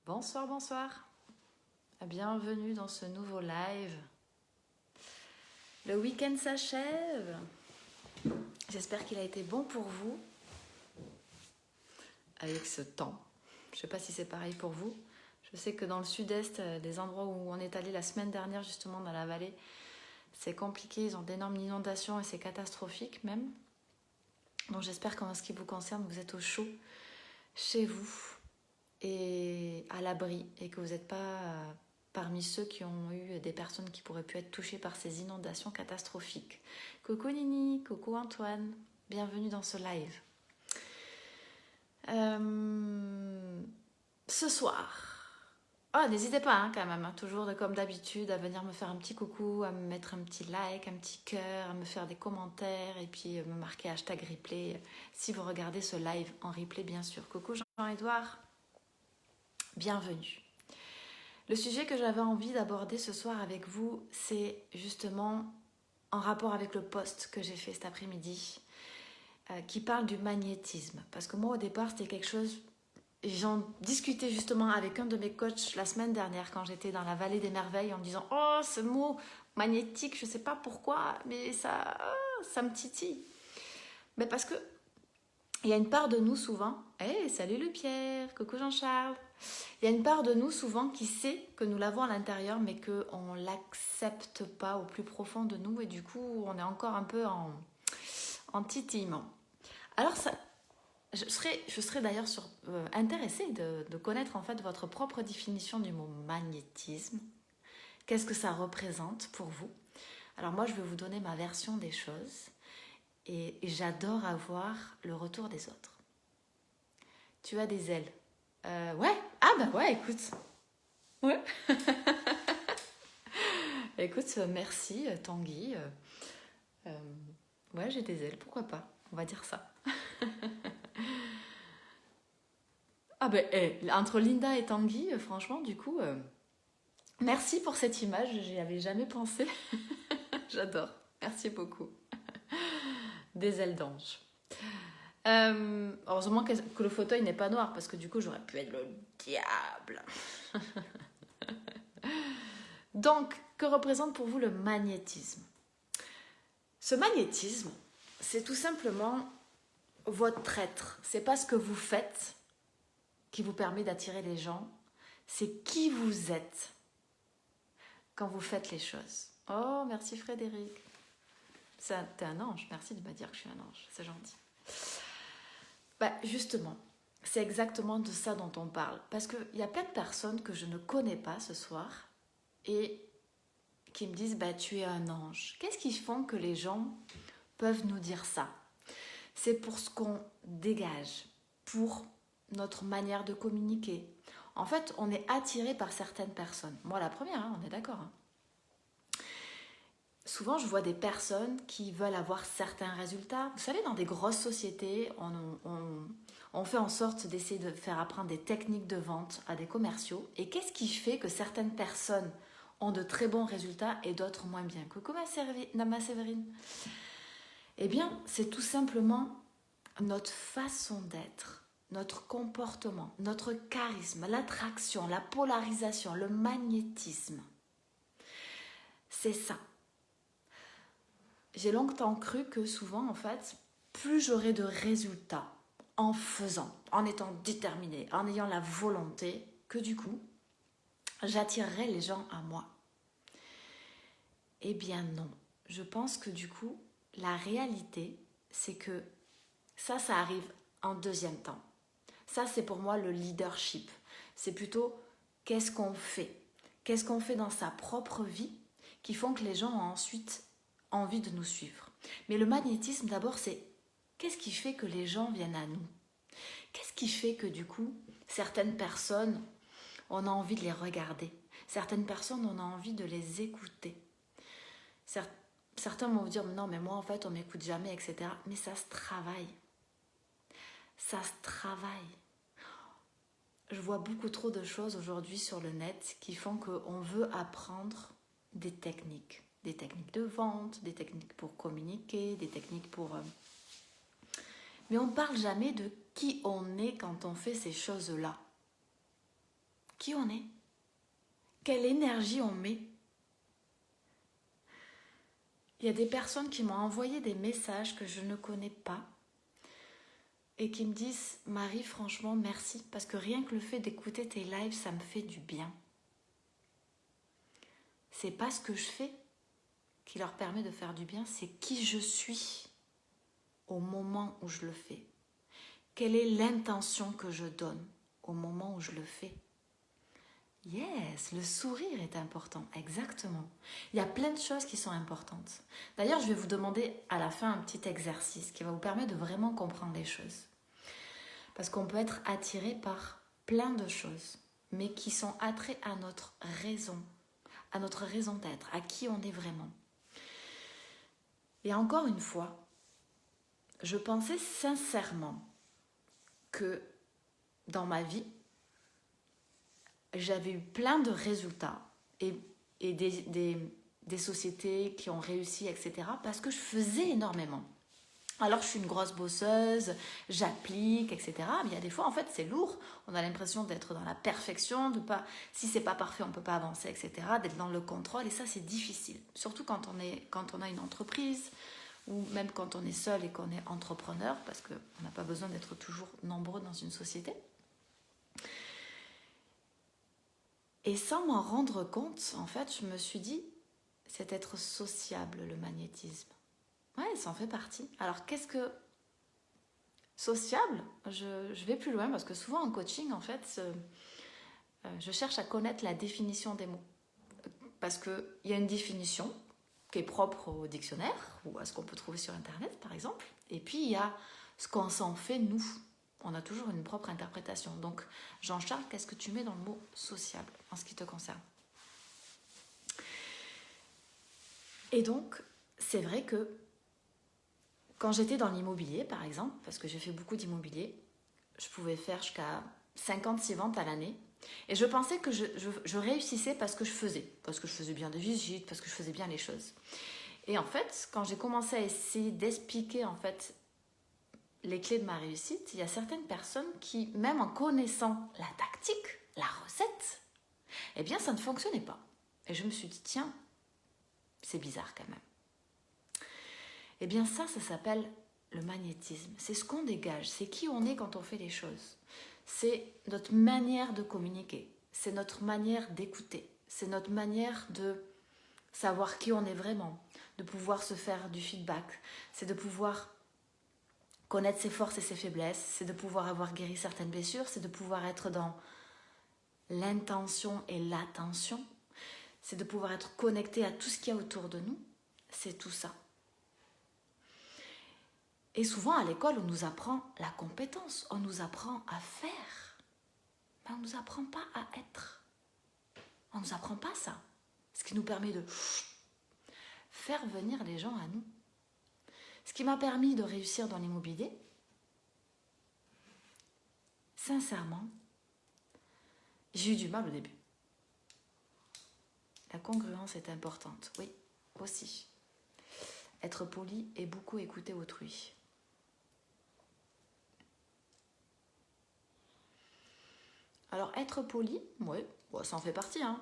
Bonsoir, bonsoir. Bienvenue dans ce nouveau live. Le week-end s'achève. J'espère qu'il a été bon pour vous avec ce temps. Je ne sais pas si c'est pareil pour vous. Je sais que dans le sud-est, des endroits où on est allé la semaine dernière, justement dans la vallée, c'est compliqué. Ils ont d'énormes inondations et c'est catastrophique même. Donc j'espère qu'en ce qui vous concerne, vous êtes au chaud chez vous et à l'abri et que vous n'êtes pas parmi ceux qui ont eu des personnes qui pourraient pu être touchées par ces inondations catastrophiques. Coucou Nini, coucou Antoine, bienvenue dans ce live. Ce soir, n'hésitez pas quand même, toujours comme d'habitude, à venir me faire un petit coucou, à me mettre un petit like, un petit cœur, à me faire des commentaires et puis me marquer hashtag replay si vous regardez ce live en replay bien sûr. Coucou Jean-Edouard, bienvenue. Le sujet que j'avais envie d'aborder ce soir avec vous, c'est justement en rapport avec le post que j'ai fait cet après-midi, qui parle du magnétisme. Parce que moi, au départ, c'était quelque chose... J'en discutais justement avec un de mes coachs la semaine dernière quand j'étais dans la vallée des merveilles en me disant « Oh, ce mot magnétique, je ne sais pas pourquoi, mais ça me titille. » Mais parce que il y a une part de nous souvent... Hey, salut le Pierre, coucou Jean-Charles. Il y a une part de nous souvent qui sait que nous l'avons à l'intérieur mais qu'on ne l'accepte pas au plus profond de nous et du coup on est encore un peu en titillement. Alors je serais d'ailleurs intéressée de connaître en fait votre propre définition du mot magnétisme. Qu'est-ce que ça représente pour vous? Alors moi je vais vous donner ma version des choses et j'adore avoir le retour des autres. Tu as des ailes. Ouais. Ah bah ouais, écoute. Ouais. Écoute, merci Tanguy. Ouais, j'ai des ailes, pourquoi pas? On va dire ça. Ah ben, entre Linda et Tanguy, franchement, du coup, merci pour cette image, j'y avais jamais pensé. J'adore, merci beaucoup. Des ailes d'ange. Heureusement que le fauteuil n'est pas noir, parce que du coup, j'aurais pu être le diable. Donc, que représente pour vous le magnétisme? Ce magnétisme, c'est tout simplement votre être. C'est pas ce que vous faites qui vous permet d'attirer les gens, c'est qui vous êtes quand vous faites les choses. Oh, merci Frédéric. T'es un ange, merci de me dire que je suis un ange, c'est gentil. Bah, justement, c'est exactement de ça dont on parle. Parce qu'il y a plein de personnes que je ne connais pas ce soir et qui me disent bah, tu es un ange. Qu'est-ce qui font que les gens peuvent nous dire ça? C'est pour ce qu'on dégage, pour notre manière de communiquer. En fait, on est attiré par certaines personnes. Moi, la première, on est d'accord. Souvent, je vois des personnes qui veulent avoir certains résultats. Vous savez, dans des grosses sociétés, on fait en sorte d'essayer de faire apprendre des techniques de vente à des commerciaux. Et qu'est-ce qui fait que certaines personnes ont de très bons résultats et d'autres moins bien? Coucou ma Séverine. Eh bien, c'est tout simplement notre façon d'être, notre comportement, notre charisme, l'attraction, la polarisation, le magnétisme. C'est ça. J'ai longtemps cru que souvent, en fait, plus j'aurais de résultats en faisant, en étant déterminée, en ayant la volonté, que du coup, j'attirerais les gens à moi. Eh bien non. Je pense que du coup, la réalité, c'est que ça arrive en deuxième temps. Ça, c'est pour moi le leadership. C'est plutôt qu'est-ce qu'on fait? Qu'est-ce qu'on fait dans sa propre vie qui font que les gens ont ensuite envie de nous suivre. Mais le magnétisme, d'abord, c'est qu'est-ce qui fait que les gens viennent à nous? Qu'est-ce qui fait que du coup, certaines personnes, on a envie de les regarder? Certaines personnes, on a envie de les écouter. Certains vont vous dire, non, mais moi, en fait, on m'écoute jamais, etc. Mais ça se travaille. Ça se travaille. Je vois beaucoup trop de choses aujourd'hui sur le net qui font qu'on veut apprendre des techniques de vente, des techniques pour communiquer, des techniques pour... Mais on ne parle jamais de qui on est quand on fait ces choses-là. qui on est, quelle énergie on met. Il y a des personnes qui m'ont envoyé des messages que je ne connais pas et qui me disent « Marie, franchement, merci, parce que rien que le fait d'écouter tes lives, ça me fait du bien. » C'est pas ce que je fais qui leur permet de faire du bien, c'est qui je suis au moment où je le fais. Quelle est l'intention que je donne au moment où je le fais? Yes, le sourire est important, exactement. Il y a plein de choses qui sont importantes. D'ailleurs, je vais vous demander à la fin un petit exercice qui va vous permettre de vraiment comprendre les choses. Parce qu'on peut être attiré par plein de choses, mais qui sont attraits à notre raison d'être, à qui on est vraiment. Et encore une fois, je pensais sincèrement que dans ma vie, j'avais eu plein de résultats et des sociétés qui ont réussi, etc. parce que je faisais énormément. Alors je suis une grosse bosseuse, j'applique, etc. Mais il y a des fois, en fait, c'est lourd. On a l'impression d'être dans la perfection, de pas, si c'est pas parfait, on peut pas avancer, etc. D'être dans le contrôle, et ça, c'est difficile. Surtout quand on a une entreprise, ou même quand on est seul et qu'on est entrepreneur, parce qu'on n'a pas besoin d'être toujours nombreux dans une société. Et sans m'en rendre compte, en fait, je me suis dit, c'est être sociable, le magnétisme. Ouais, ça en fait partie. Alors, qu'est-ce que sociable? Je vais plus loin parce que souvent en coaching, en fait, je cherche à connaître la définition des mots. Parce qu'il y a une définition qui est propre au dictionnaire ou à ce qu'on peut trouver sur Internet, par exemple. Et puis, il y a ce qu'on s'en fait, nous. On a toujours une propre interprétation. Donc, Jean-Charles, qu'est-ce que tu mets dans le mot sociable en ce qui te concerne? Et donc, c'est vrai que quand j'étais dans l'immobilier, par exemple, parce que j'ai fait beaucoup d'immobilier, je pouvais faire jusqu'à 56 ventes à l'année. Et je pensais que je réussissais parce que je faisais bien des visites, parce que je faisais bien les choses. Et en fait, quand j'ai commencé à essayer d'expliquer en fait les clés de ma réussite, il y a certaines personnes qui, même en connaissant la tactique, la recette, eh bien ça ne fonctionnait pas. Et je me suis dit, tiens, c'est bizarre quand même. Eh bien ça s'appelle le magnétisme. C'est ce qu'on dégage, c'est qui on est quand on fait les choses. C'est notre manière de communiquer, c'est notre manière d'écouter, c'est notre manière de savoir qui on est vraiment, de pouvoir se faire du feedback, c'est de pouvoir connaître ses forces et ses faiblesses, c'est de pouvoir avoir guéri certaines blessures, c'est de pouvoir être dans l'intention et l'attention, c'est de pouvoir être connecté à tout ce qu'il y a autour de nous, c'est tout ça. Et souvent à l'école, on nous apprend la compétence, on nous apprend à faire, mais on ne nous apprend pas à être. On ne nous apprend pas ça, ce qui nous permet de faire venir les gens à nous. Ce qui m'a permis de réussir dans l'immobilier, sincèrement, j'ai eu du mal au début. La congruence est importante, oui, aussi. Être poli et beaucoup écouter autrui. Alors, être poli, ouais, bon, ça en fait partie, hein,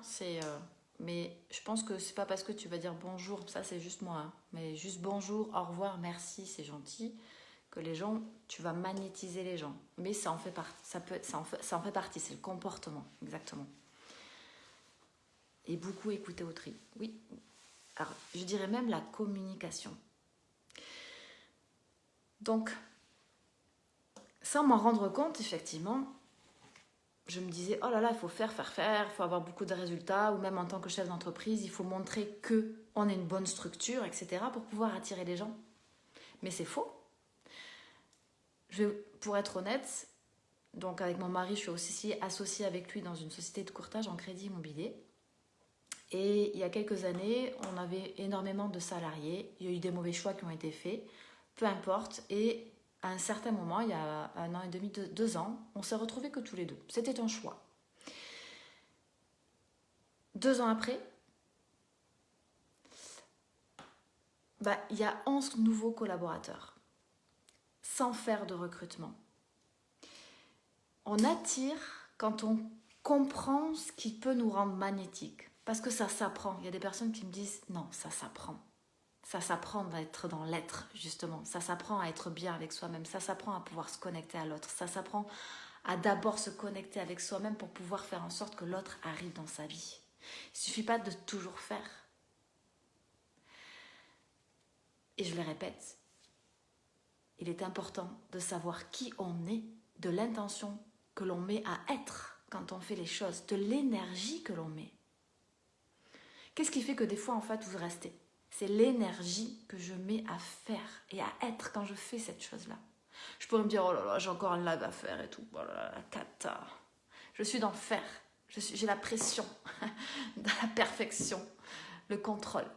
mais je pense que c'est pas parce que tu vas dire bonjour, ça c'est juste moi, hein, mais juste bonjour, au revoir, merci, c'est gentil, que les gens, tu vas magnétiser les gens. Mais ça en fait partie, ça en fait partie, c'est le comportement, exactement. Et beaucoup écouter autrui, oui. Alors, je dirais même la communication. Donc, sans m'en rendre compte, effectivement, je me disais, oh là là, il faut faire, il faut avoir beaucoup de résultats, ou même en tant que chef d'entreprise, il faut montrer qu'on est une bonne structure, etc., pour pouvoir attirer les gens. Mais c'est faux. Pour être honnête, donc avec mon mari, je suis aussi associée avec lui dans une société de courtage en crédit immobilier. Et il y a quelques années, on avait énormément de salariés, il y a eu des mauvais choix qui ont été faits, peu importe, et à un certain moment, il y a 1 an et demi, 2 ans, on s'est retrouvés que tous les deux. C'était un choix. 2 ans après, il y a 11 nouveaux collaborateurs, sans faire de recrutement. On attire quand on comprends ce qui peut nous rendre magnétiques. Parce que ça s'apprend. Il y a des personnes qui me disent, non, ça s'apprend. Ça s'apprend d'être dans l'être, justement. Ça s'apprend à être bien avec soi-même. Ça s'apprend à pouvoir se connecter à l'autre. Ça s'apprend à d'abord se connecter avec soi-même pour pouvoir faire en sorte que l'autre arrive dans sa vie. Il ne suffit pas de toujours faire. Et je le répète, il est important de savoir qui on est, de l'intention que l'on met à être quand on fait les choses, de l'énergie que l'on met. Qu'est-ce qui fait que des fois, en fait, vous restez? C'est l'énergie que je mets à faire et à être quand je fais cette chose-là. Je pourrais me dire, oh là là, j'ai encore un live à faire et tout. Oh là là, cata. Je suis dans le faire. J'ai la pression, dans la perfection, le contrôle.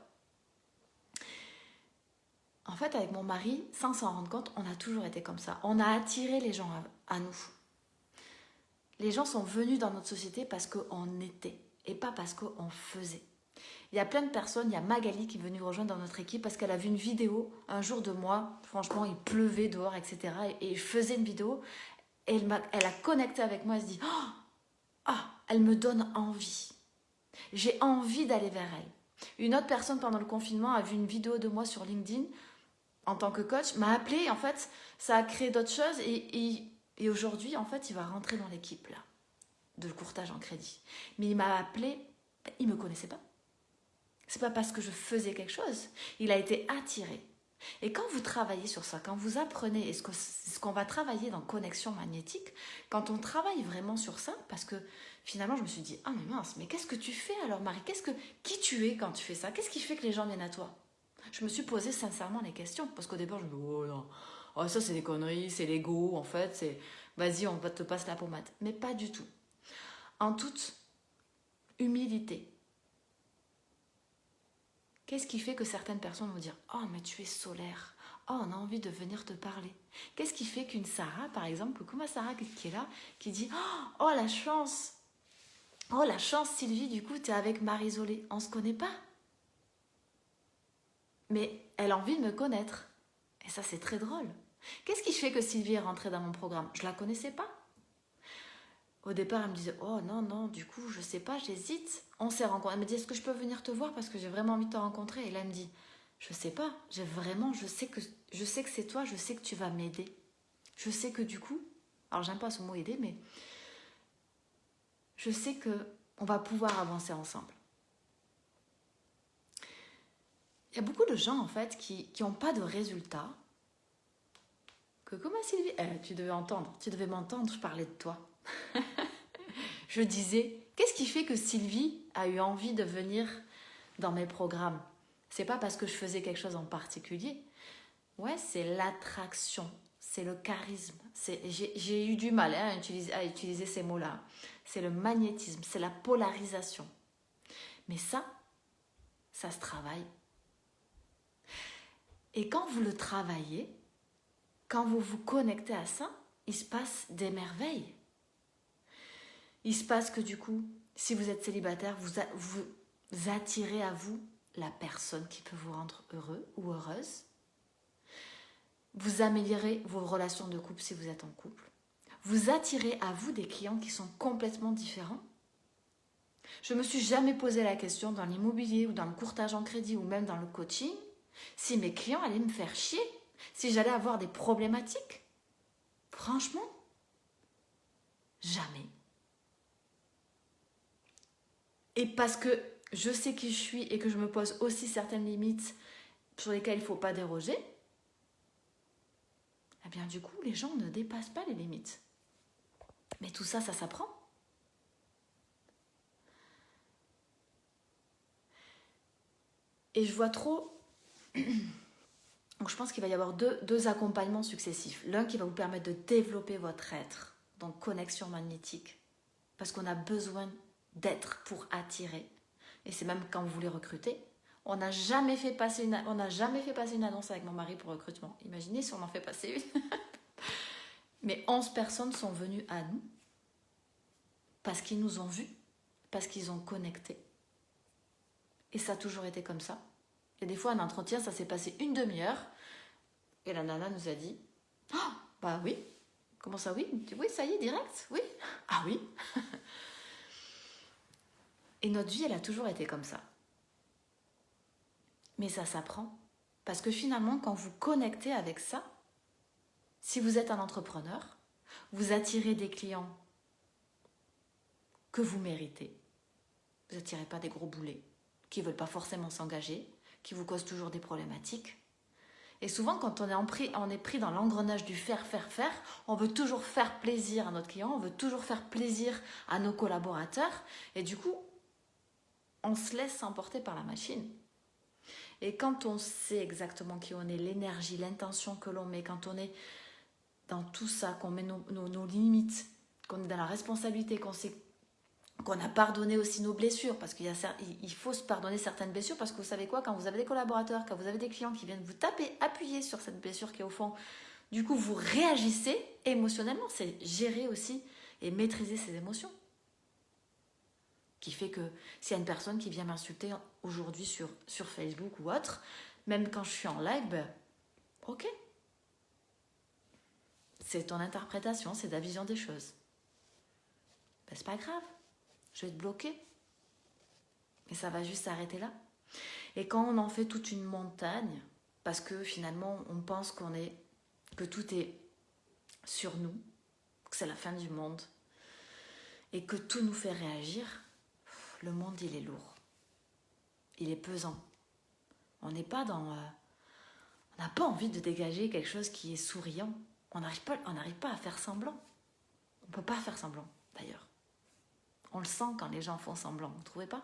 En fait, avec mon mari, sans s'en rendre compte, on a toujours été comme ça. On a attiré les gens à nous. Les gens sont venus dans notre société parce qu'on était et pas parce qu'on faisait. Il y a plein de personnes, il y a Magali qui est venue rejoindre dans notre équipe parce qu'elle a vu une vidéo un jour de moi, franchement il pleuvait dehors, etc. Et je faisais une vidéo et elle a connecté avec moi, elle se dit elle me donne envie. J'ai envie d'aller vers elle. Une autre personne pendant le confinement a vu une vidéo de moi sur LinkedIn en tant que coach, m'a appelé, en fait, ça a créé d'autres choses et aujourd'hui, en fait, il va rentrer dans l'équipe là, de courtage en crédit. Mais il m'a appelé, il ne me connaissait pas. C'est pas parce que je faisais quelque chose. Il a été attiré. Et quand vous travaillez sur ça, quand vous apprenez, et ce qu'on va travailler dans connexion magnétique, quand on travaille vraiment sur ça, parce que finalement je me suis dit, ah mais mince, mais qu'est-ce que tu fais alors Marie? Qui tu es quand tu fais ça? Qu'est-ce qui fait que les gens viennent à toi? Je me suis posé sincèrement les questions, parce qu'au départ je me dis, oh non, oh, ça c'est des conneries, c'est l'ego, en fait, c'est vas-y, on va te passer la pommade. Mais pas du tout. En toute humilité. Qu'est-ce qui fait que certaines personnes vont dire « Oh, mais tu es solaire. Oh, on a envie de venir te parler. » Qu'est-ce qui fait qu'une Sarah, par exemple, comme ma Sarah qui est là, qui dit « Oh, la chance. Oh, la chance, Sylvie, du coup, tu es avec Marie-Zolé. On ne se connaît pas. » Mais elle a envie de me connaître. Et ça, c'est très drôle. Qu'est-ce qui fait que Sylvie est rentrée dans mon programme? Je ne la connaissais pas. Au départ, elle me disait « Oh non, non, du coup, je sais pas, j'hésite. » On s'est rencontrés. Elle me dit « Est-ce que je peux venir te voir parce que j'ai vraiment envie de te rencontrer ?» Et là, elle me dit « Je sais pas, je sais que c'est toi, je sais que tu vas m'aider. Je sais que du coup, alors j'aime pas ce mot aider, mais je sais que on va pouvoir avancer ensemble. » Il y a beaucoup de gens, en fait, qui n'ont pas de résultats. Que comment Sylvie, tu devais m'entendre, je parlais de toi. Je disais, qu'est-ce qui fait que Sylvie a eu envie de venir dans mes programmes? C'est pas parce que je faisais quelque chose en particulier. Ouais, c'est l'attraction, c'est le charisme. J'ai eu du mal à utiliser ces mots-là. C'est le magnétisme, c'est la polarisation. Mais ça se travaille. Et quand vous le travaillez, quand vous vous connectez à ça, il se passe des merveilles. Il se passe que du coup, si vous êtes célibataire, vous attirez à vous la personne qui peut vous rendre heureux ou heureuse. Vous améliorez vos relations de couple si vous êtes en couple. Vous attirez à vous des clients qui sont complètement différents. Je ne me suis jamais posé la question dans l'immobilier ou dans le courtage en crédit ou même dans le coaching si mes clients allaient me faire chier, si j'allais avoir des problématiques. Franchement, jamais. Et parce que je sais qui je suis et que je me pose aussi certaines limites sur lesquelles il ne faut pas déroger, eh bien du coup, les gens ne dépassent pas les limites. Mais tout ça, ça s'apprend. Et je vois trop... Donc je pense qu'il va y avoir deux accompagnements successifs. L'un qui va vous permettre de développer votre être, donc connexion magnétique, parce qu'on a besoin d'être pour attirer. Et c'est même quand vous voulez recruter. On n'a jamais fait passer une annonce avec mon mari pour recrutement. Imaginez si on en fait passer une. Mais 11 personnes sont venues à nous parce qu'ils nous ont vus, parce qu'ils ont connecté. Et ça a toujours été comme ça. Et des fois, un entretien, ça s'est passé une demi-heure. Et la nana nous a dit « Bah oui. Comment ça, oui ?» Oui, ça y est, direct. Oui. Ah oui. Et notre vie, elle a toujours été comme ça. Mais ça s'apprend. Parce que finalement, quand vous connectez avec ça, si vous êtes un entrepreneur, vous attirez des clients que vous méritez. Vous n'attirez pas des gros boulets qui ne veulent pas forcément s'engager, qui vous causent toujours des problématiques. Et souvent, quand on est pris dans l'engrenage du faire, on veut toujours faire plaisir à notre client, on veut toujours faire plaisir à nos collaborateurs. Et du coup, on se laisse emporter par la machine. Et quand on sait exactement qui on est, l'énergie, l'intention que l'on met, quand on est dans tout ça, qu'on met nos limites, qu'on est dans la responsabilité, qu'on sait qu'on a pardonné aussi nos blessures, parce qu'il faut se pardonner certaines blessures, parce que vous savez quoi, quand vous avez des collaborateurs, quand vous avez des clients qui viennent vous taper, appuyer sur cette blessure qui est au fond, du coup vous réagissez émotionnellement, c'est gérer aussi et maîtriser ses émotions. Qui fait que s'il y a une personne qui vient m'insulter aujourd'hui sur Facebook ou autre, même quand je suis en live, ben, ok. C'est ton interprétation, c'est ta vision des choses. Ben, c'est pas grave. Je vais te bloquer. Et ça va juste s'arrêter là. Et quand on en fait toute une montagne, parce que finalement on pense que tout est sur nous, que c'est la fin du monde, et que tout nous fait réagir, le monde il est lourd. Il est pesant. On n'est pas dans... on n'a pas envie de dégager quelque chose qui est souriant. On n'arrive pas à faire semblant. On ne peut pas faire semblant, d'ailleurs. On le sent quand les gens font semblant, vous ne trouvez pas?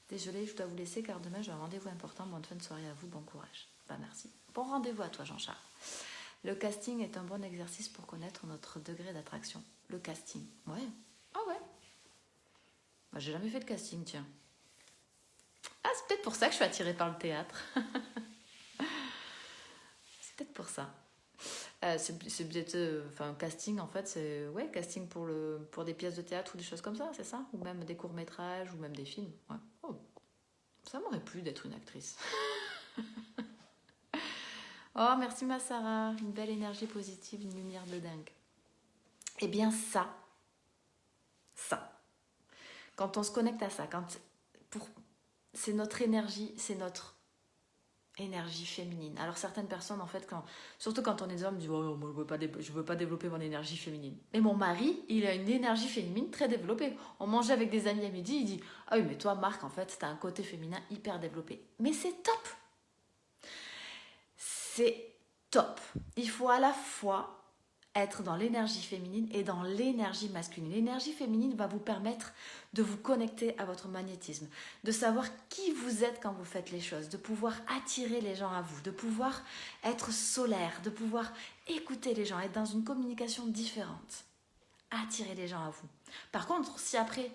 Désolée, je dois vous laisser car demain j'ai un rendez-vous important. Bonne fin de soirée à vous, bon courage. Bah merci. Bon rendez-vous à toi Jean-Charles. Le casting est un bon exercice pour connaître notre degré d'attraction. Le casting, ouais. Ah ouais. Bah, j'ai jamais fait de casting, tiens. Ah, c'est peut-être pour ça que je suis attirée par le théâtre. C'est peut-être pour ça. C'est peut-être... Enfin, casting, en fait, c'est... Ouais, casting pour des pièces de théâtre ou des choses comme ça, c'est ça? Ou même des courts-métrages, ou même des films. Ouais. Oh, ça m'aurait plu d'être une actrice. Oh, merci ma Sarah. Une belle énergie positive, une lumière de dingue. Eh bien ça, quand on se connecte à ça, c'est notre énergie féminine. Alors certaines personnes, en fait, surtout quand on est des hommes, disent oh, moi, je veux pas développer mon énergie féminine. Mais mon mari, il a une énergie féminine très développée. On mangeait avec des amis à midi, il dit ah oui, mais toi, Marc, en fait, t'as un côté féminin hyper développé. Mais c'est top. C'est top. Il faut à la fois être dans l'énergie féminine et dans l'énergie masculine. L'énergie féminine va vous permettre de vous connecter à votre magnétisme, de savoir qui vous êtes quand vous faites les choses, de pouvoir attirer les gens à vous, de pouvoir être solaire, de pouvoir écouter les gens, être dans une communication différente, attirer les gens à vous. Par contre, si après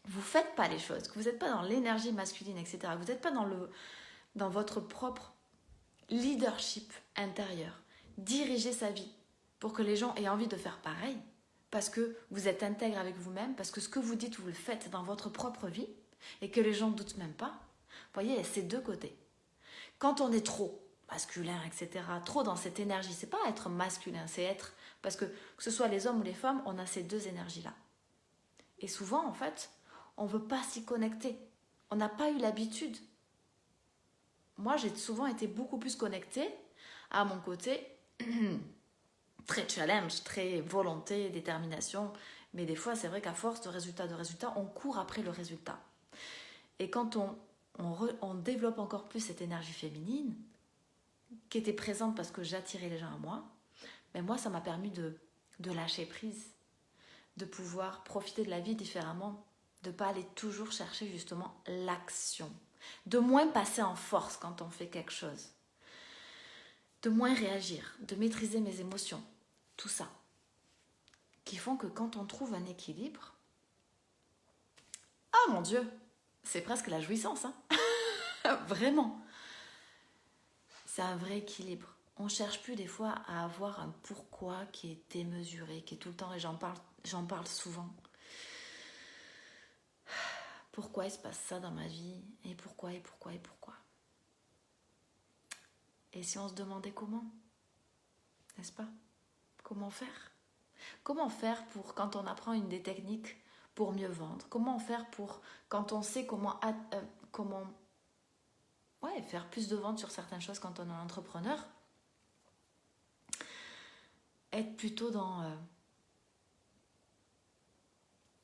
vous ne faites pas les choses, que vous n'êtes pas dans l'énergie masculine, etc., que vous n'êtes pas dans votre propre leadership intérieur, diriger sa vie, pour que les gens aient envie de faire pareil, parce que vous êtes intègre avec vous-même, parce que ce que vous dites, vous le faites dans votre propre vie, et que les gens ne doutent même pas. Vous voyez, il y a ces deux côtés. Quand on est trop masculin, etc., trop dans cette énergie, c'est pas être masculin, c'est être... Parce que ce soit les hommes ou les femmes, on a ces deux énergies-là. Et souvent, en fait, on ne veut pas s'y connecter. On n'a pas eu l'habitude. Moi, j'ai souvent été beaucoup plus connectée à mon côté... très challenge, très volonté, détermination. Mais des fois, c'est vrai qu'à force de résultats, on court après le résultat. Et quand on développe encore plus cette énergie féminine, qui était présente parce que j'attirais les gens à moi, mais moi, ça m'a permis de lâcher prise, de pouvoir profiter de la vie différemment, de ne pas aller toujours chercher justement l'action, de moins passer en force quand on fait quelque chose, de moins réagir, de maîtriser mes émotions. Tout ça, qui font que quand on trouve un équilibre, ah mon Dieu, c'est presque la jouissance, hein. Vraiment. C'est un vrai équilibre. On ne cherche plus des fois à avoir un pourquoi qui est démesuré, qui est tout le temps, et j'en parle souvent. Pourquoi il se passe ça dans ma vie? Et pourquoi? Et si on se demandait comment? N'est-ce pas? Comment faire? Comment faire pour, quand on apprend une des techniques, pour mieux vendre? Comment faire pour, quand on sait comment faire plus de ventes sur certaines choses quand on est un entrepreneur, être plutôt dans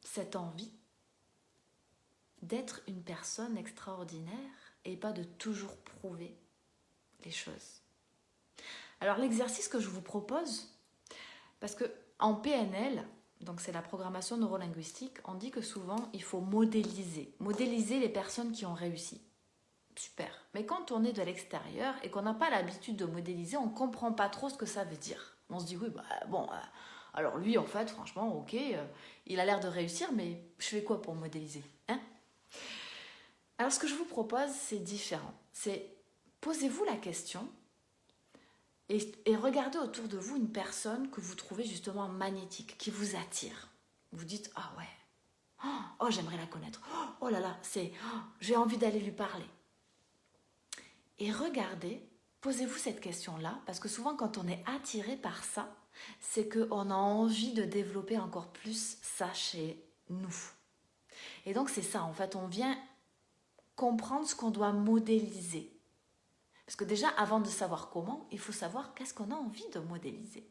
cette envie d'être une personne extraordinaire et pas de toujours prouver les choses. Alors l'exercice que je vous propose, parce que en PNL, donc c'est la programmation neurolinguistique, on dit que souvent il faut modéliser les personnes qui ont réussi. Super. Mais quand on est de l'extérieur et qu'on n'a pas l'habitude de modéliser, on ne comprend pas trop ce que ça veut dire. On se dit oui, alors lui en fait, franchement, ok, il a l'air de réussir, mais je fais quoi pour modéliser, hein? Alors ce que je vous propose, c'est différent. C'est posez-vous la question et regardez autour de vous une personne que vous trouvez justement magnétique, qui vous attire. Vous dites, ah ouais, oh j'aimerais la connaître, oh là là, j'ai envie d'aller lui parler. Et regardez, posez-vous cette question-là, parce que souvent quand on est attiré par ça, c'est qu'on a envie de développer encore plus ça chez nous. Et donc c'est ça, en fait, on vient comprendre ce qu'on doit modéliser. Parce que déjà, avant de savoir comment, il faut savoir qu'est-ce qu'on a envie de modéliser.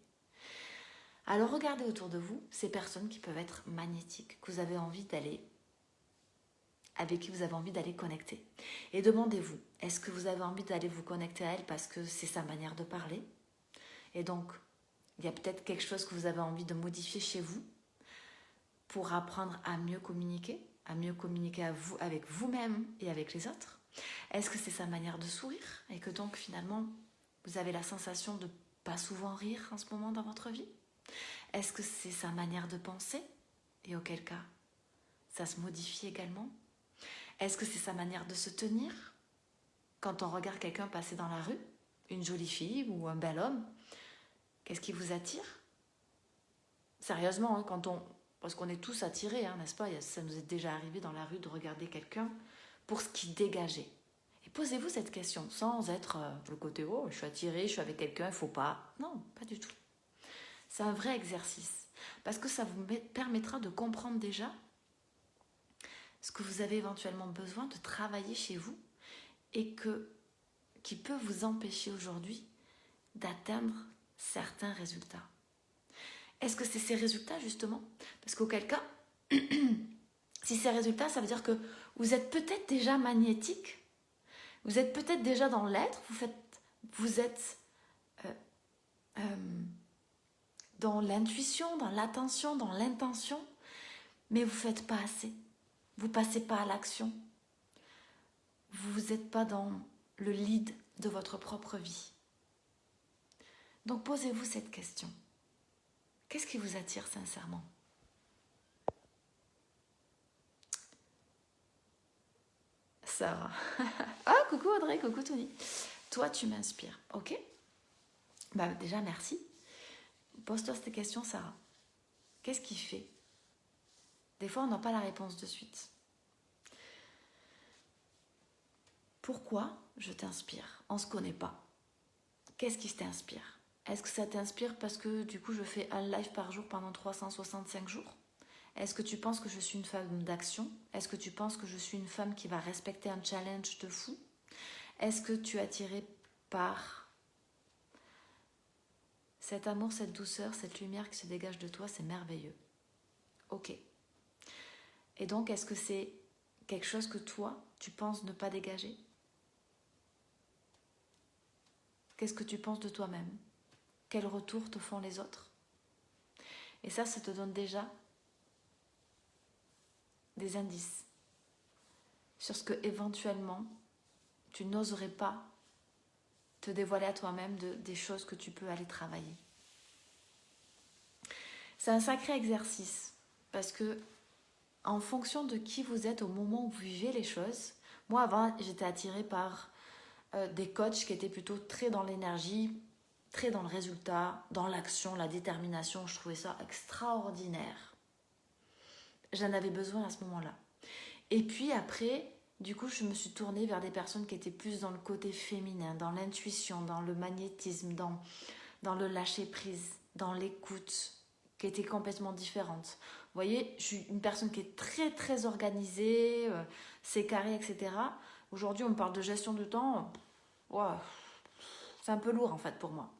Alors regardez autour de vous ces personnes qui peuvent être magnétiques, que vous avez envie d'aller, avec qui vous avez envie d'aller connecter. Et demandez-vous, est-ce que vous avez envie d'aller vous connecter à elle parce que c'est sa manière de parler? Et donc, il y a peut-être quelque chose que vous avez envie de modifier chez vous pour apprendre à mieux communiquer avec vous-même et avec les autres. Est-ce que c'est sa manière de sourire et que donc finalement vous avez la sensation de pas souvent rire en ce moment dans votre vie? Est-ce que c'est sa manière de penser et auquel cas ça se modifie également? Est-ce que c'est sa manière de se tenir? Quand on regarde quelqu'un passer dans la rue, une jolie fille ou un bel homme, qu'est-ce qui vous attire? Sérieusement, parce qu'on est tous attirés, n'est-ce pas? Ça nous est déjà arrivé dans la rue de regarder quelqu'un pour ce qu'il dégageait. Et posez-vous cette question sans être le côté « oh, je suis attirée, je suis avec quelqu'un, il ne faut pas ». Non, pas du tout. C'est un vrai exercice parce que ça vous permettra de comprendre déjà ce que vous avez éventuellement besoin de travailler chez vous et qui peut vous empêcher aujourd'hui d'atteindre certains résultats. Est-ce que c'est ces résultats justement? Parce qu'auquel cas, si ces résultats, ça veut dire que vous êtes peut-être déjà magnétique, vous êtes peut-être déjà dans l'être, vous êtes dans l'intuition, dans l'attention, dans l'intention, mais vous ne faites pas assez. Vous ne passez pas à l'action. Vous n'êtes pas dans le lead de votre propre vie. Donc posez-vous cette question. Qu'est-ce qui vous attire sincèrement? Sarah. Ah, coucou Audrey, coucou Tony. Toi, tu m'inspires, ok? Déjà, merci. Pose-toi cette question, Sarah. Qu'est-ce qui fait? Des fois, on n'a pas la réponse de suite. Pourquoi je t'inspire? On ne se connaît pas. Qu'est-ce qui t'inspire? Est-ce que ça t'inspire parce que du coup, je fais un live par jour pendant 365 jours? Est-ce que tu penses que je suis une femme d'action? Est-ce que tu penses que je suis une femme qui va respecter un challenge de fou? Est-ce que tu es attirée par cet amour, cette douceur, cette lumière qui se dégage de toi? C'est merveilleux. Ok. Et donc, est-ce que c'est quelque chose que toi, tu penses ne pas dégager? Qu'est-ce que tu penses de toi-même? Quel retour te font les autres? Et ça te donne déjà des indices sur ce que éventuellement tu n'oserais pas te dévoiler à toi-même des choses que tu peux aller travailler. C'est un sacré exercice parce que en fonction de qui vous êtes au moment où vous vivez les choses, moi avant j'étais attirée par des coachs qui étaient plutôt très dans l'énergie, très dans le résultat, dans l'action, la détermination. Je trouvais ça extraordinaire. J'en avais besoin à ce moment-là. Et puis après, du coup, je me suis tournée vers des personnes qui étaient plus dans le côté féminin, dans l'intuition, dans le magnétisme, dans le lâcher-prise, dans l'écoute, qui était complètement différente. Vous voyez, je suis une personne qui est très très organisée, c'est carré, etc. Aujourd'hui, on me parle de gestion du temps. Wow, c'est un peu lourd en fait pour moi.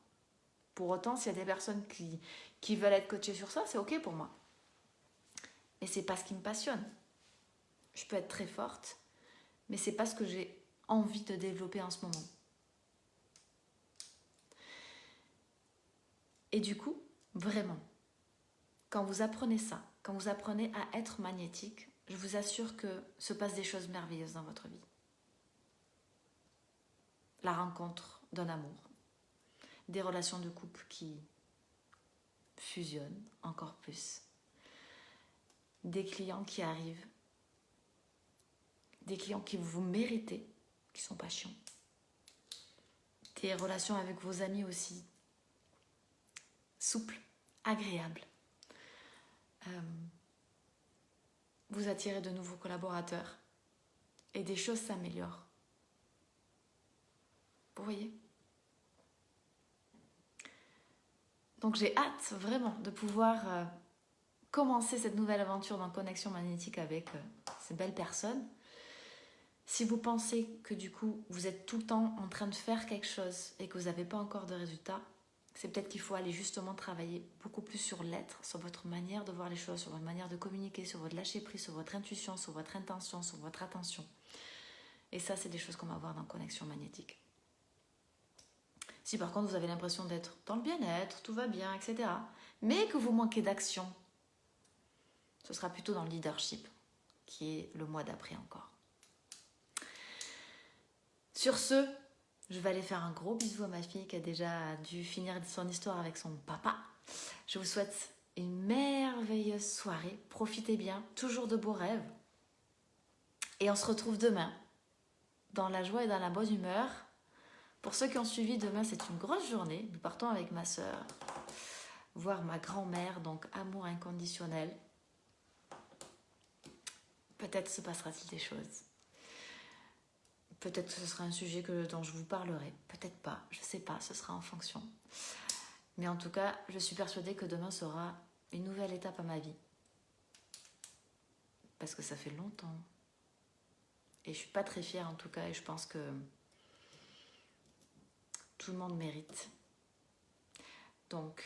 Pour autant, s'il y a des personnes qui veulent être coachées sur ça, c'est ok pour moi. Mais c'est pas ce qui me passionne. Je peux être très forte, mais c'est pas ce que j'ai envie de développer en ce moment. Et du coup, vraiment, quand vous apprenez ça, quand vous apprenez à être magnétique, je vous assure que se passent des choses merveilleuses dans votre vie. La rencontre d'un amour, des relations de couple qui fusionnent encore plus, des clients qui arrivent, des clients que vous méritez, qui sont pas chiants, des relations avec vos amis aussi souples, agréables. Vous attirez de nouveaux collaborateurs et des choses s'améliorent. Vous voyez ? Donc j'ai hâte vraiment de pouvoir commencer cette nouvelle aventure dans Connexion Magnétique avec ces belles personnes. Si vous pensez que du coup vous êtes tout le temps en train de faire quelque chose et que vous n'avez pas encore de résultats, c'est peut-être qu'il faut aller justement travailler beaucoup plus sur l'être, sur votre manière de voir les choses, sur votre manière de communiquer, sur votre lâcher-prise, sur votre intuition, sur votre intention, sur votre attention. Et ça, c'est des choses qu'on va voir dans Connexion Magnétique. Si par contre vous avez l'impression d'être dans le bien-être, tout va bien, etc., mais que vous manquez d'action, ce sera plutôt dans le leadership, qui est le mois d'après encore. Sur ce, je vais aller faire un gros bisou à ma fille qui a déjà dû finir son histoire avec son papa. Je vous souhaite une merveilleuse soirée. Profitez bien, toujours de beaux rêves. Et on se retrouve demain, dans la joie et dans la bonne humeur. Pour ceux qui ont suivi, demain c'est une grosse journée. Nous partons avec ma sœur voir ma grand-mère, donc amour inconditionnel. Peut-être se passera-t-il des choses. Peut-être que ce sera un sujet dont je vous parlerai. Peut-être pas, je ne sais pas, ce sera en fonction. Mais en tout cas, je suis persuadée que demain sera une nouvelle étape à ma vie. Parce que ça fait longtemps. Et je ne suis pas très fière en tout cas, et je pense que tout le monde mérite. Donc,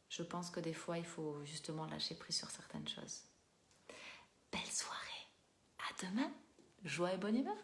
je pense que des fois, il faut justement lâcher prise sur certaines choses. Belle soirée. À demain. Joie et bonne humeur.